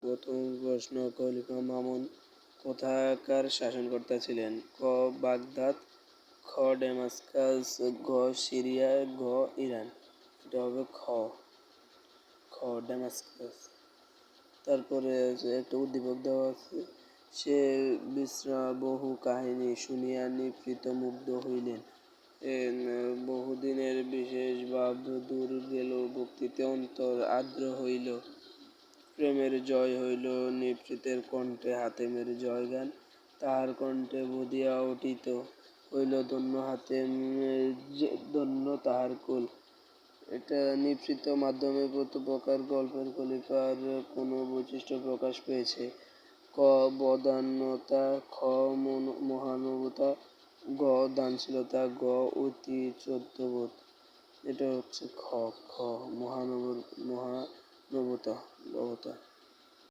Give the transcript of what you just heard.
প্রথম প্রশ্ন, খলিফা মামুন কোথাকার শাসনকর্তা ছিলেন? ক. বাগদাদ, খ. ডেমাস্কাস, গ. সিরিয়া, ঘ. ইরান। এটা হবে খ ডেমাস্কাস। তারপরে একটা উদ্দীপক দেওয়া আছে, সে বিশ্রাম বহু কাহিনী শুনিয়া নিভৃত মুগ্ধ হইলেন। বহুদিনের বিশেষ ভাব দূর গেল, ভক্তিতে অন্তর আর্দ্র হইল। প্রেমের জয় হইল নিভৃতের কণ্ঠে, হাতেমের জয়গান তাহার কণ্ঠে বধিয়া উঠিত হইল, ধন্য হাতেম, ধন্য তাহার কুল। এটা নিভৃত মাধ্যমে প্রকার গল্পের খলিফার কোন বৈশিষ্ট্য প্রকাশ পেয়েছে? ক. বদান্যতা, খ. মহানুভবতা, গ. দানশীলতা, গ. অতি শ্রদ্ধাবোধ। এটা হচ্ছে খ মহানুভবতা।